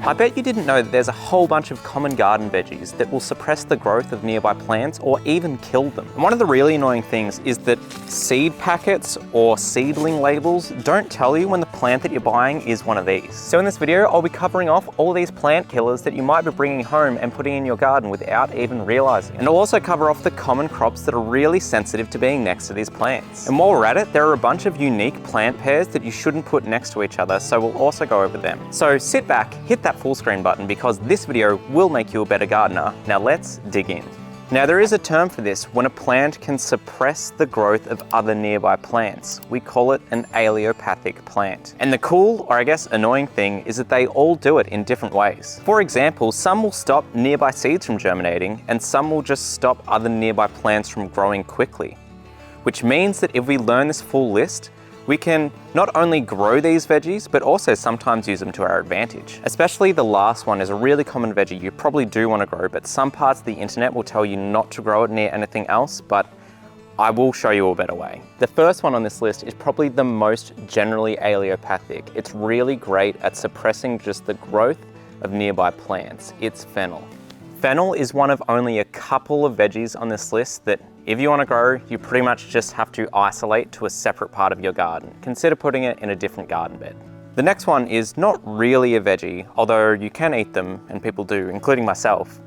I bet you didn't know that there's a whole bunch of common garden veggies that will suppress the growth of nearby plants or even kill them. And one of the really annoying things is that seed packets or seedling labels don't tell you when the plant that you're buying is one of these. So in this video, I'll be covering off all these plant killers that you might be bringing home and putting in your garden without even realizing. And I'll also cover off the common crops that are really sensitive to being next to these plants. And while we're at it, there are a bunch of unique plant pairs that you shouldn't put next to each other, so we'll also go over them. So sit back, hit that full screen button because this video will make you a better gardener. Now let's dig in. Now there is a term for this when a plant can suppress the growth of other nearby plants. We call it an allelopathic plant. And the cool, or I guess annoying thing, is that they all do it in different ways. For example, some will stop nearby seeds from germinating and some will just stop other nearby plants from growing quickly. Which means that if we learn this full list, we can not only grow these veggies, but also sometimes use them to our advantage. Especially the last one is a really common veggie you probably do want to grow, but some parts of the internet will tell you not to grow it near anything else, but I will show you a better way. The first one on this list is probably the most generally allelopathic. It's really great at suppressing just the growth of nearby plants. It's fennel. Fennel is one of only a couple of veggies on this list that if you want to grow, you pretty much just have to isolate to a separate part of your garden. Consider putting it in a different garden bed. The next one is not really a veggie, although you can eat them, and people do, including myself.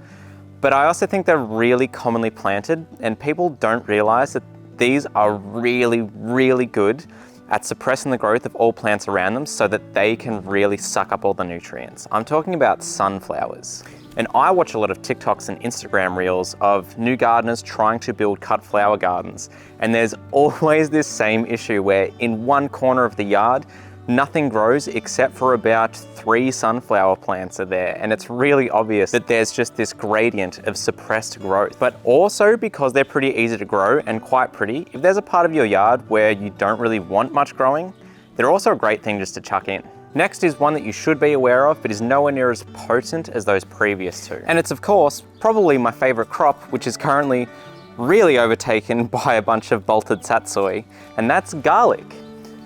But I also think they're really commonly planted, and people don't realize that these are really good at suppressing the growth of all plants around them so that they can really suck up all the nutrients. I'm talking about sunflowers. And I watch a lot of TikToks and Instagram reels of new gardeners trying to build cut flower gardens. And there's always this same issue where in one corner of the yard, nothing grows except for about 3 sunflower plants are there. And it's really obvious that there's just this gradient of suppressed growth. But also because they're pretty easy to grow and quite pretty, if there's a part of your yard where you don't really want much growing, they're also a great thing just to chuck in. Next is one that you should be aware of, but is nowhere near as potent as those previous two. And it's of course, probably my favorite crop, which is currently really overtaken by a bunch of bolted satsui, and that's garlic.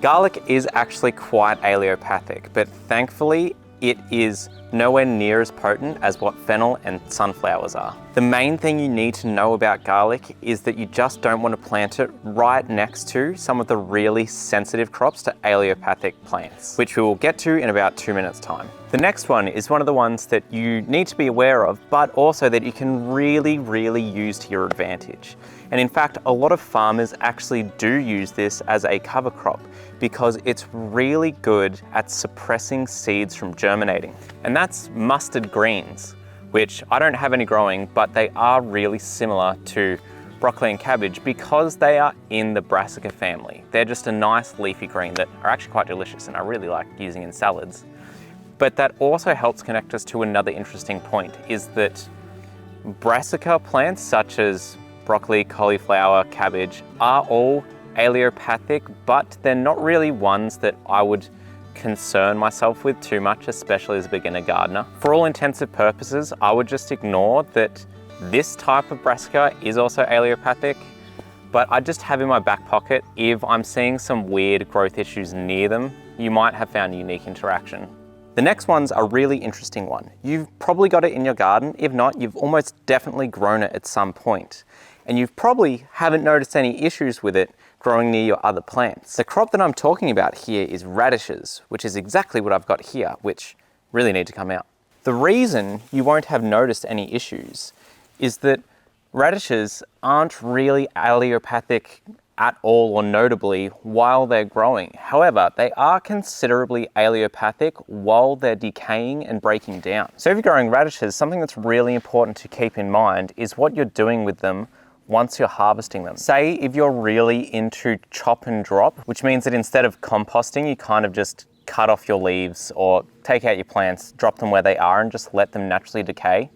Garlic is actually quite allelopathic, but thankfully it is nowhere near as potent as what fennel and sunflowers are. The main thing you need to know about garlic is that you just don't want to plant it right next to some of the really sensitive crops to allelopathic plants, which we will get to in about 2 minutes time. The next one is one of the ones that you need to be aware of, but also that you can really use to your advantage. And in fact, a lot of farmers actually do use this as a cover crop because it's really good at suppressing seeds from germinating. And that's mustard greens, which I don't have any growing, but they are really similar to broccoli and cabbage because they are in the brassica family. They're just a nice leafy green that are actually quite delicious and I really like using in salads. But that also helps connect us to another interesting point, is that brassica plants such as broccoli, cauliflower, cabbage are all allelopathic, but they're not really ones that I would concern myself with too much, especially as a beginner gardener. For all intensive purposes, I would just ignore that this type of brassica is also allelopathic, but I just have in my back pocket if I'm seeing some weird growth issues near them, you might have found a unique interaction. The next one's a really interesting one. You've probably got it in your garden. If not, you've almost definitely grown it at some point. And you probably haven't noticed any issues with it growing near your other plants. The crop that I'm talking about here is radishes, which is exactly what I've got here, which really need to come out. The reason you won't have noticed any issues is that radishes aren't really allelopathic at all or notably while they're growing. However, they are considerably allelopathic while they're decaying and breaking down. So if you're growing radishes, something that's really important to keep in mind is what you're doing with them once you're harvesting them. Say if you're really into chop and drop, which means that instead of composting, you kind of just cut off your leaves or take out your plants, drop them where they are and just let them naturally decay.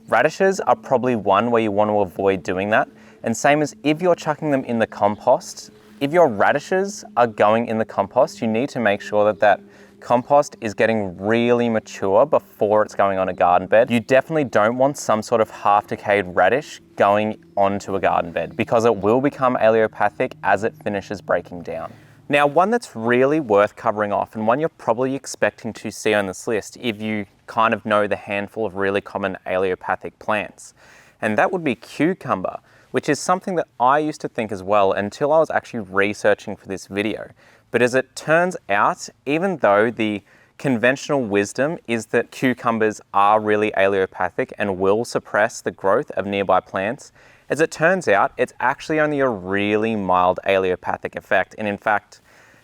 Radishes are probably one where you want to avoid doing that. And same as if you're chucking them in the compost, if your radishes are going in the compost, you need to make sure that that compost is getting really mature before it's going on a garden bed. You definitely don't want some sort of half-decayed radish going onto a garden bed because it will become allelopathic as it finishes breaking down. Now, one that's really worth covering off, and one you're probably expecting to see on this list if you kind of know the handful of really common allelopathic plants, and that would be cucumber, which is something that I used to think as well until I was actually researching for this video. But as it turns out, even though the conventional wisdom is that cucumbers are really allelopathic and will suppress the growth of nearby plants, as it turns out, it's actually only a really mild allelopathic effect. And in fact,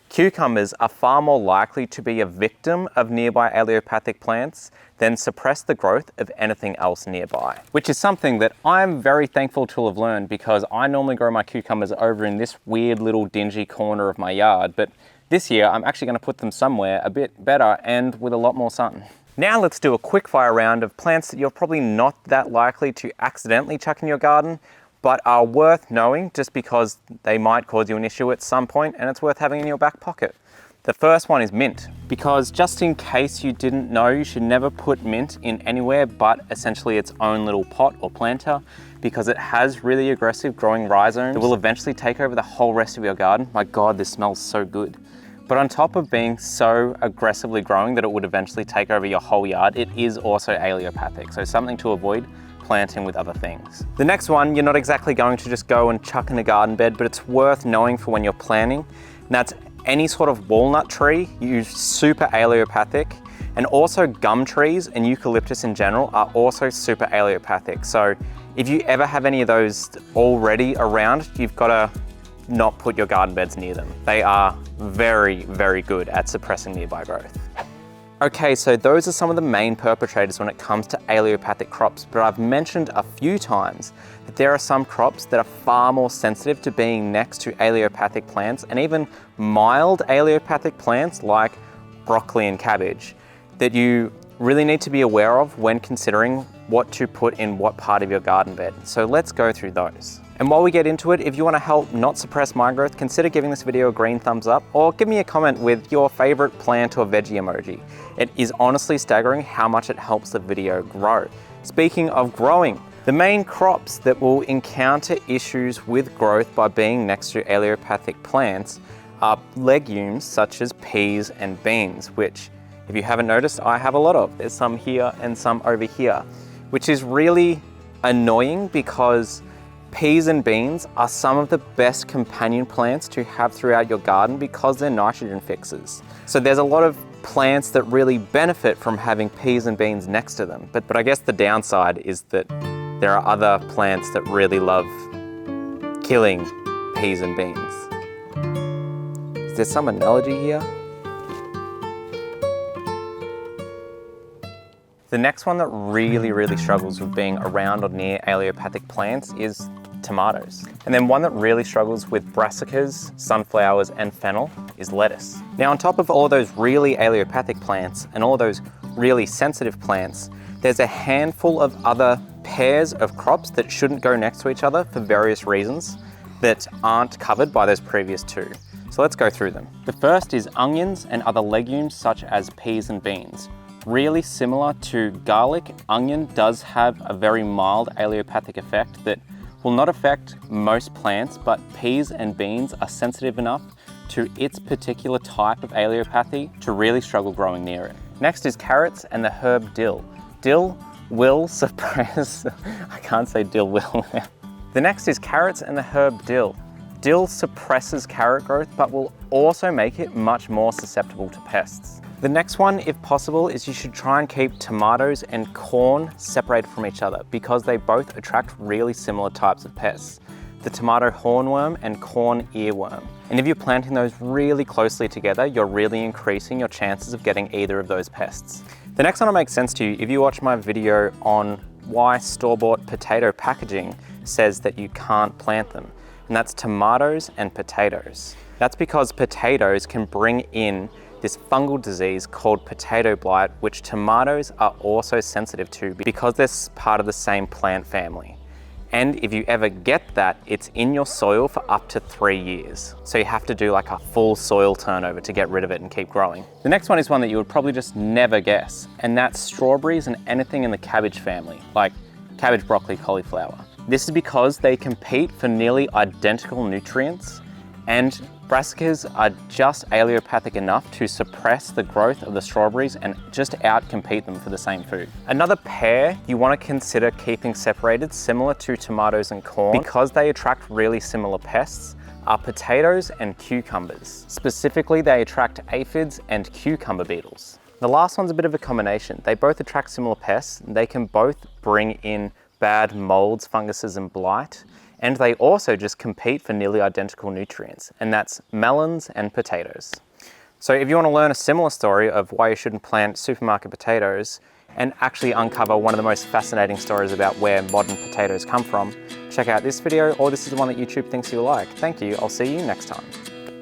cucumbers are far more likely to be a victim of nearby allelopathic plants than suppress the growth of anything else nearby. Which is something that I'm very thankful to have learned, because I normally grow my cucumbers over in this weird little dingy corner of my yard, but this year I'm actually going to put them somewhere a bit better and with a lot more sun. Now let's do a quick fire round of plants that you're probably not that likely to accidentally chuck in your garden, but are worth knowing just because they might cause you an issue at some point, and it's worth having in your back pocket. The first one is mint, because just in case you didn't know, you should never put mint in anywhere but essentially its own little pot or planter, because it has really aggressive growing rhizomes that will eventually take over the whole rest of your garden. My God, this smells so good. But on top of being so aggressively growing that it would eventually take over your whole yard, it is also allelopathic, so something to avoid planting with other things. The next one, you're not exactly going to just go and chuck in a garden bed, but it's worth knowing for when you're planting. And that's any sort of walnut tree, super allelopathic, and also gum trees and eucalyptus in general are also super allelopathic. So if you ever have any of those already around, you've got to not put your garden beds near them. They are very, very good at suppressing nearby growth. Okay, so those are some of the main perpetrators when it comes to allelopathic crops, but I've mentioned a few times that there are some crops that are far more sensitive to being next to allelopathic plants, and even mild allelopathic plants like broccoli and cabbage, that you really need to be aware of when considering what to put in what part of your garden bed. So let's go through those. And while we get into it, if you want to help not suppress my growth, consider giving this video a green thumbs up, or give me a comment with your favorite plant or veggie emoji. It is honestly staggering how much it helps the video grow. Speaking of growing, the main crops that will encounter issues with growth by being next to allelopathic plants are legumes such as peas and beans, which, if you haven't noticed, I have a lot of. There's some here and some over here, which is really annoying because peas and beans are some of the best companion plants to have throughout your garden because they're nitrogen fixers. So there's a lot of plants that really benefit from having peas and beans next to them. But I guess the downside is that there are other plants that really love killing peas and beans. Is there some analogy here? The next one that really struggles with being around or near allelopathic plants is tomatoes. And then one that really struggles with brassicas, sunflowers, and fennel is lettuce. Now, on top of all of those really allelopathic plants and all of those really sensitive plants, there's a handful of other pairs of crops that shouldn't go next to each other for various reasons that aren't covered by those previous two. So let's go through them. The first is onions and other legumes such as peas and beans. Really similar to garlic, onion does have a very mild allelopathic effect that will not affect most plants, but peas and beans are sensitive enough to its particular type of allelopathy to really struggle growing near it. Next is carrots and the herb dill. Dill will suppress, I can't say dill will. The next is carrots and the herb dill. Dill suppresses carrot growth, but will also make it much more susceptible to pests. The next one, if possible, is you should try and keep tomatoes and corn separated from each other because they both attract really similar types of pests, the tomato hornworm and corn earworm. And if you're planting those really closely together, you're really increasing your chances of getting either of those pests. The next one will make sense to you if you watch my video on why store-bought potato packaging says that you can't plant them, and that's tomatoes and potatoes. That's because potatoes can bring in this fungal disease called potato blight, which tomatoes are also sensitive to because they're part of the same plant family. And if you ever get that, it's in your soil for up to 3 years. So you have to do like a full soil turnover to get rid of it and keep growing. The next one is one that you would probably just never guess, and that's strawberries and anything in the cabbage family, like cabbage, broccoli, cauliflower. This is because they compete for nearly identical nutrients And brassicas are just allelopathic enough to suppress the growth of the strawberries and just outcompete them for the same food. Another pair you want to consider keeping separated, similar to tomatoes and corn, because they attract really similar pests, are potatoes and cucumbers. Specifically, they attract aphids and cucumber beetles. The last one's a bit of a combination. They both attract similar pests, and they can both bring in bad molds, funguses, and blight. And they also just compete for nearly identical nutrients, and that's melons and potatoes. So if you want to learn a similar story of why you shouldn't plant supermarket potatoes and actually uncover one of the most fascinating stories about where modern potatoes come from, check out this video, or this is the one that YouTube thinks you'll like. Thank you, I'll see you next time.